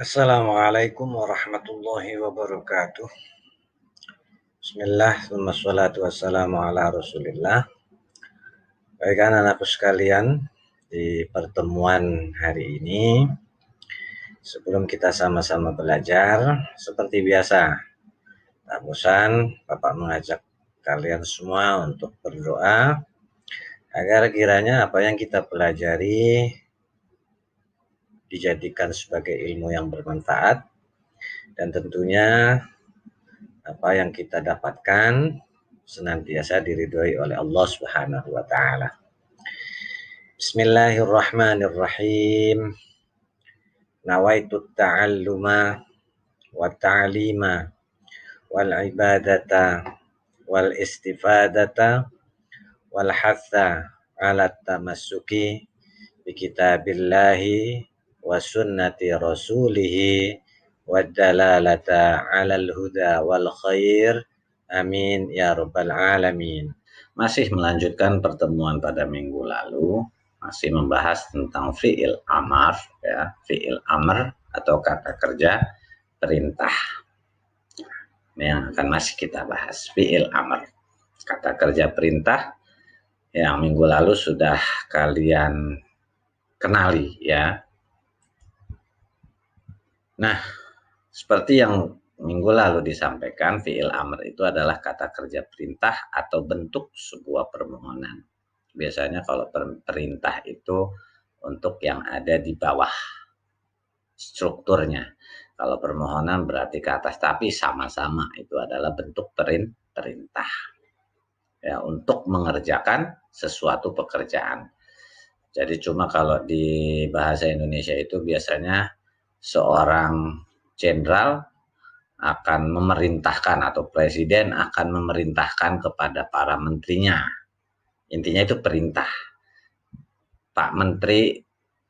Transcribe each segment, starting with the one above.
Assalamualaikum warahmatullahi wabarakatuh. Bismillah, wassalatu wassalamu ala rasulillah. Baik anak-anakku sekalian, di pertemuan hari ini, sebelum kita sama-sama belajar, seperti biasa, tak bosan, Bapak mengajak kalian semua untuk berdoa, agar kiranya apa yang kita pelajari dijadikan sebagai ilmu yang bermanfaat, dan tentunya apa yang kita dapatkan senantiasa diridhoi oleh Allah Subhanahu wa taala. Bismillahirrahmanirrahim. Nawaitu ta'alluma wa ta'lima wal ibadata wal istifadata wal hatha ala tamassuki bi kitabillahi wa sunnati rasulihi wa dalalata alal huda wal khair. Amin ya rabbal alamin. Masih melanjutkan pertemuan pada minggu lalu, masih membahas tentang fi'il amar, ya, fi'il amr atau kata kerja perintah. Ini yang akan masih kita bahas, fi'il amr, kata kerja perintah yang minggu lalu sudah kalian kenali, ya. Nah, seperti yang minggu lalu disampaikan, fi'il amr itu adalah kata kerja perintah atau bentuk sebuah permohonan. Biasanya kalau perintah itu untuk yang ada di bawah strukturnya. Kalau permohonan berarti ke atas, tapi sama-sama itu adalah bentuk perintah. Ya, untuk mengerjakan sesuatu pekerjaan. Jadi cuma kalau di bahasa Indonesia itu biasanya seorang jenderal akan memerintahkan atau presiden akan memerintahkan kepada para menterinya. Intinya itu perintah. Pak Menteri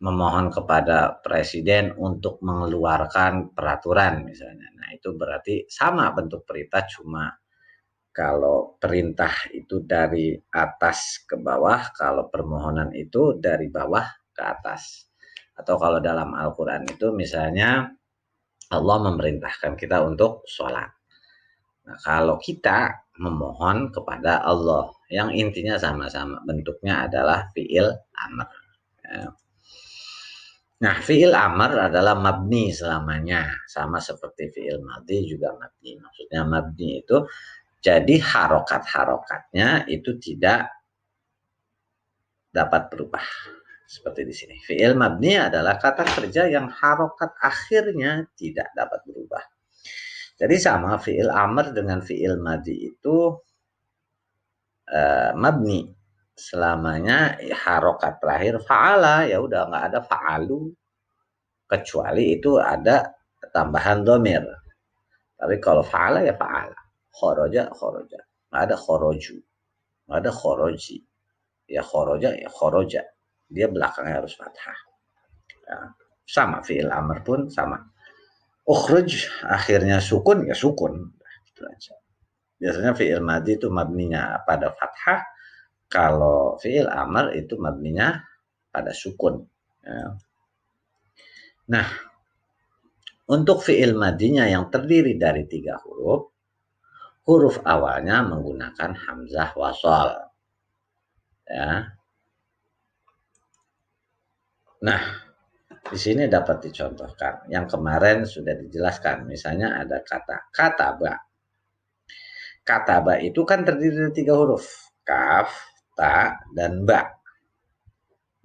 memohon kepada presiden untuk mengeluarkan peraturan misalnya. Nah, itu berarti sama bentuk perintah, cuma kalau perintah itu dari atas ke bawah, kalau permohonan itu dari bawah ke atas. Atau kalau dalam Al-Quran itu misalnya Allah memerintahkan kita untuk sholat. Nah, kalau kita memohon kepada Allah, yang intinya sama-sama, bentuknya adalah fi'il amr. Nah, fi'il amr adalah mabni selamanya, sama seperti fi'il madhi juga mabni. Maksudnya mabni itu jadi harokat-harokatnya itu tidak dapat berubah. Seperti di sini. Fi'il mabni adalah kata kerja yang harokat akhirnya tidak dapat berubah. Jadi sama fi'il amr dengan fi'il madhi itu mabni. Selamanya harokat terakhir fa'ala, ya udah nggak ada fa'alu, kecuali itu ada tambahan domir. Tapi kalau fa'ala ya fa'ala, khoroja khoroja, nggak ada khoroju, nggak ada khoroji, ya khoroja ya khoroja, dia belakangnya harus fathah. Ya, sama fi'il amr pun sama. Ukhruj akhirnya sukun ya sukun, itu aja. Biasanya fi'il madhi itu mabninya pada fathah, kalau fi'il amr itu mabninya pada sukun. Ya. Nah, untuk fi'il madhinya yang terdiri dari 3 huruf, huruf awalnya menggunakan hamzah wasol. Ya. Nah, di sini dapat dicontohkan. Yang kemarin sudah dijelaskan. Misalnya ada kata kataba. Kataba itu kan terdiri dari 3 huruf. Kaf, ta, dan ba.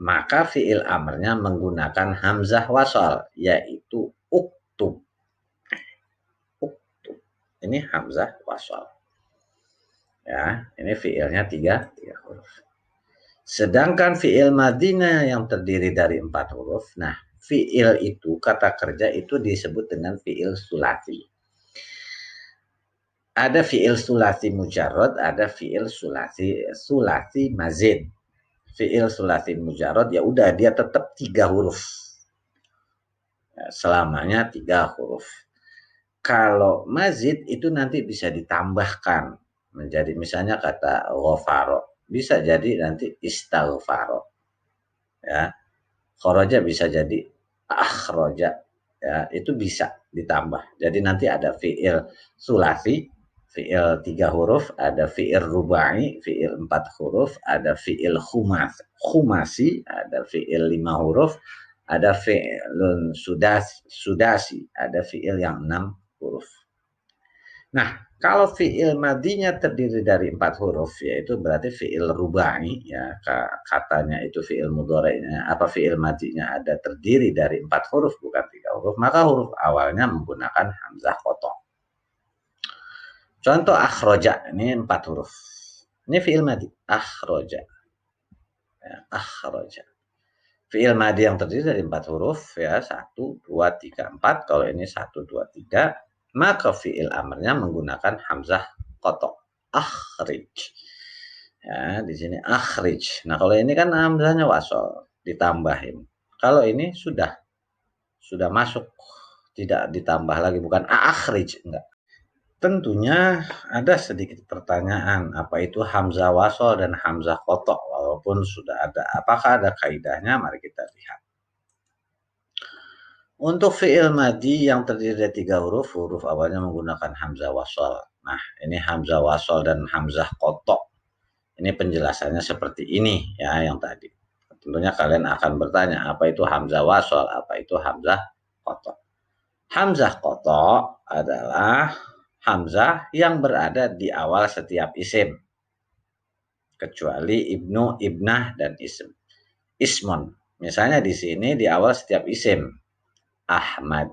Maka fi'il amrnya menggunakan hamzah wasol, yaitu uktub. Uktub. Ini hamzah wasol. Ya, ini fi'ilnya 3 huruf. Sedangkan fi'il madhinya yang terdiri dari 4 huruf, nah fi'il itu, kata kerja itu disebut dengan fi'il sulasi. Ada fi'il sulasi mujarrad, ada fi'il sulasi mazid. Fi'il sulasi mujarrad ya udah dia tetap 3 huruf. Ya, selamanya 3 huruf. Kalau mazid itu nanti bisa ditambahkan menjadi misalnya kata ghafaro, bisa jadi nanti istaghfaro. Ya. Kharaja bisa jadi akhraja. ya itu bisa ditambah. Jadi nanti ada fiil sulasi, fiil 3 huruf, ada fiil rubai, fiil 4 huruf, ada fiil khumasi, ada fiil 5 huruf, ada fiilun sudasi, ada fiil yang 6 huruf. Nah, kalau fiil madinya terdiri dari 4 huruf, yaitu berarti fiil rubai, ya katanya itu fiil mudhari'nya, apa fiil madinya ada terdiri dari 4 huruf bukan 3 huruf, maka huruf awalnya menggunakan hamzah qatha. Contoh akhroja, ini 4 huruf. Ini fiil madi, akhroja. Ya, akhroja. Fiil madi yang terdiri dari 4 huruf, ya 1, 2, 3, 4. Kalau ini 1, 2, 3, maka fiil amarnya menggunakan hamzah qatha. Akhrij. Ya, di sini akhrij. Nah, kalau ini kan hamzahnya wasol, ditambahin. Kalau ini sudah masuk, tidak ditambah lagi, bukan akhrij, enggak. Tentunya ada sedikit pertanyaan, apa itu hamzah wasol dan hamzah qatha, walaupun sudah ada. Apakah ada kaidahnya? Mari kita lihat. Untuk fi'il madi yang terdiri dari 3 huruf, huruf awalnya menggunakan hamzah wasol. Nah, ini hamzah wasol dan hamzah qatha. Ini penjelasannya seperti ini ya, yang tadi. Tentunya kalian akan bertanya, apa itu hamzah wasol, apa itu hamzah qatha. Hamzah qatha adalah hamzah yang berada di awal setiap isim, kecuali ibnu, ibnah, dan ismun. Misalnya di sini di awal setiap isim, Ahmad.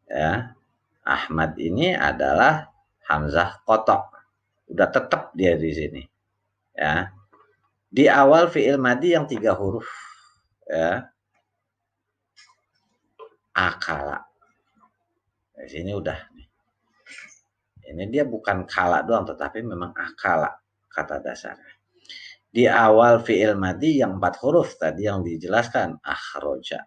Ya, Ahmad ini adalah hamzah qatha. Udah tetap dia di sini. Ya. Di awal fi'il madi yang 3 huruf. Ya. Akala. Di sini udah nih. Ini dia bukan kala doang, tetapi memang akala kata dasarnya. Di awal fi'il madi yang 4 huruf tadi yang dijelaskan, akhroja.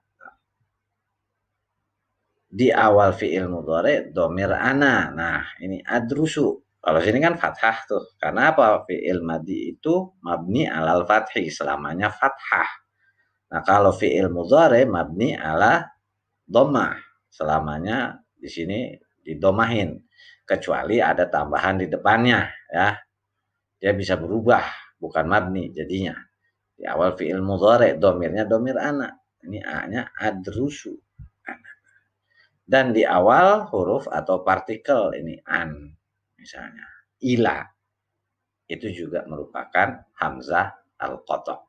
Di awal fi'il mudhari domir ana. Nah, ini adrusu. Kalau sini kan fathah tuh. Karena apa? Fi'il madi itu mabni alal fathi, selamanya fathah. Nah, kalau fi'il mudhari mabni ala dhammah, selamanya di sini didomahin. Kecuali ada tambahan di depannya, ya. Dia bisa berubah, bukan mabni jadinya. Di awal fi'il mudhari domirnya domir ana. Ini a-nya adrusu. Dan di awal huruf atau partikel ini an, misalnya ila, itu juga merupakan hamzah al-qatha.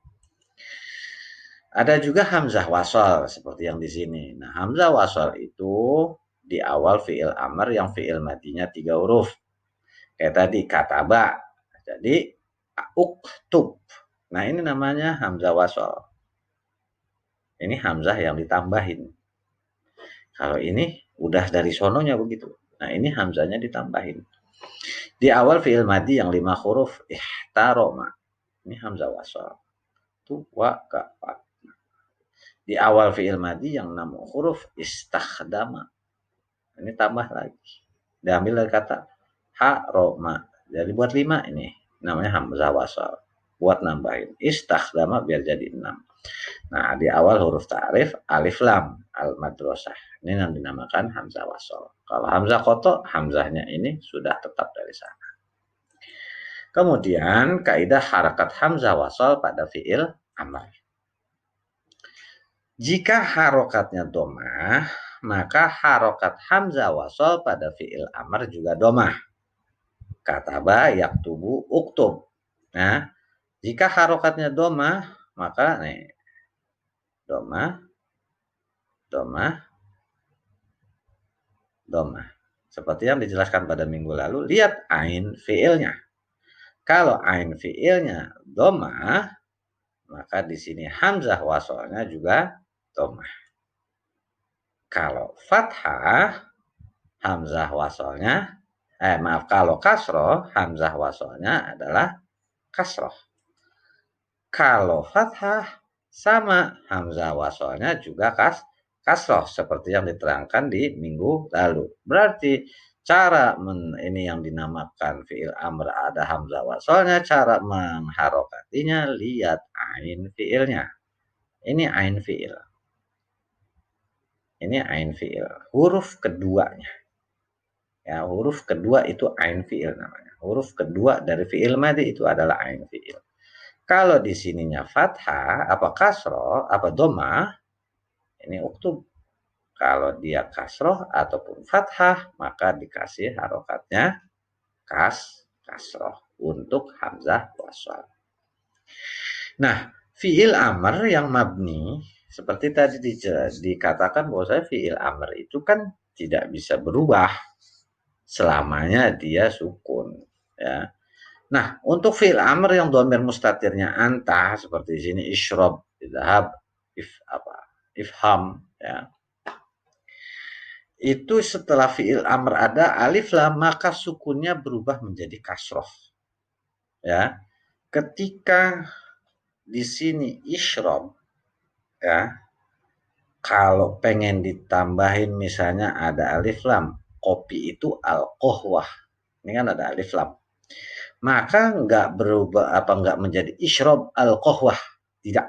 Ada juga hamzah wasal seperti yang di sini. Nah, hamzah wasal itu di awal fi'il amr yang fi'il madinya 3 huruf. Kayak tadi kataba. Jadi uktub. Nah, ini namanya hamzah wasal. Ini hamzah yang ditambahin. Kalau ini udah dari sononya begitu. Nah, ini hamzahnya ditambahin. Di awal fi'il madi yang 5 huruf, ihtaroma. Ini hamzah wasal. Tu, wa, ka, fa. Di awal fi'il madi yang 6 huruf, istakhdama. Ini tambah lagi. Diambil dari kata haroma. Jadi buat 5 ini. Namanya hamzah wasal. Buat nambahin. Istakhdama biar jadi 6. Nah, di awal huruf ta'rif alif lam al-madrasah. Ini yang dinamakan hamzah wasal. Kalau hamzah qatha, hamzahnya ini sudah tetap dari sana. Kemudian kaidah harakat hamzah wasal pada fi'il amr. Jika harokatnya domah, maka harokat hamzah wasal pada fi'il amr juga domah. Kataba yaktubu uktub. Nah, jika harokatnya domah, maka nih domah, seperti yang dijelaskan pada minggu lalu. Lihat ain fiilnya. Kalau ain fiilnya domah, maka di sini hamzah wasalnya juga domah. Kalau fathah, hamzah wasalnya, kalau kasroh, hamzah wasalnya adalah kasroh. Kalau fathah, sama hamzah wasalnya juga kasroh seperti yang diterangkan di minggu lalu. Berarti cara ini yang dinamakan fi'il amr ada hamzah wasalnya, cara mengharokatinya lihat ain fi'ilnya. Ini ain fi'il. Ini ain fi'il. Huruf keduanya. Ya, huruf kedua itu ain fi'il namanya. Huruf kedua dari fi'il madhi itu adalah ain fi'il. Kalau di sininya fathah, apa kasroh, apa domah, ini uktub. Kalau dia kasroh ataupun fathah, maka dikasih harokatnya kasroh untuk hamzah wasal. Nah, fi'il amr yang mabni, seperti tadi dikatakan bahwa saya fi'il amr itu kan tidak bisa berubah selamanya dia sukun. Ya. Nah, untuk fi'il amr yang dhamir mustatirnya anta, seperti di sini isyrab, idhab, ifham, ya. Itu setelah fi'il amr ada alif lam, maka sukunnya berubah menjadi kasroh. Ya. Ketika di sini isyrab, ya, kalau pengen ditambahin misalnya ada alif lam, kopi itu al-qohwah. Ini kan ada alif lam. Maka nggak berubah nggak menjadi isyrab al-qohwah. Tidak.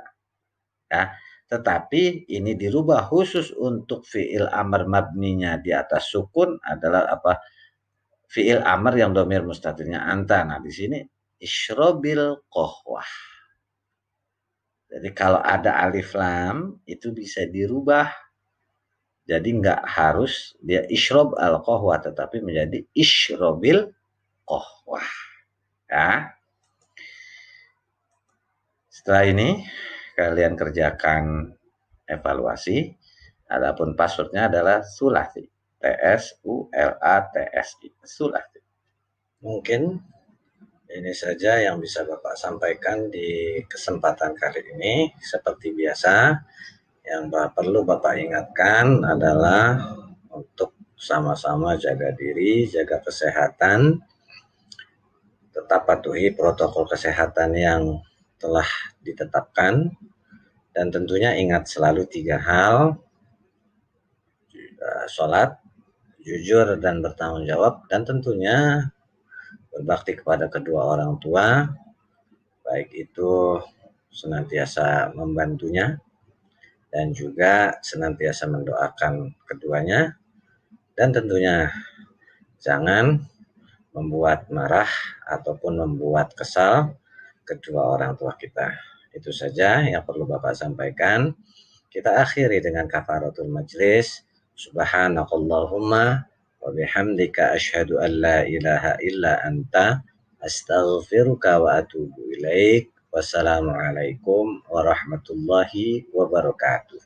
Ya. Tetapi ini dirubah khusus untuk fi'il amr mabninya di atas sukun adalah fi'il amr yang dhamir mustatirnya anta. Nah, di sini isyrabil qohwah. Jadi kalau ada alif lam itu bisa dirubah. Jadi nggak harus dia isyrab al-qohwah, tetapi menjadi isyrabil qohwah. Ya. Setelah ini kalian kerjakan evaluasi. Adapun passwordnya adalah Sulati. TSULATSI. Sulati. Mungkin ini saja yang bisa Bapak sampaikan di kesempatan kali ini. Seperti biasa, yang perlu Bapak ingatkan adalah untuk sama-sama jaga diri, jaga kesehatan, tetap patuhi protokol kesehatan yang telah ditetapkan, dan tentunya ingat selalu 3 hal: sholat, jujur dan bertanggung jawab, dan tentunya berbakti kepada kedua orang tua, baik itu senantiasa membantunya dan juga senantiasa mendoakan keduanya, dan tentunya jangan membuat marah ataupun membuat kesal kedua orang tua kita. Itu saja yang perlu Bapak sampaikan. Kita akhiri dengan kafaratul majlis. Subhanakallahumma wa bihamdika asyhadu an la ilaha illa anta astaghfiruka wa atubu ilaik. Wassalamualaikum warahmatullahi wabarakatuh.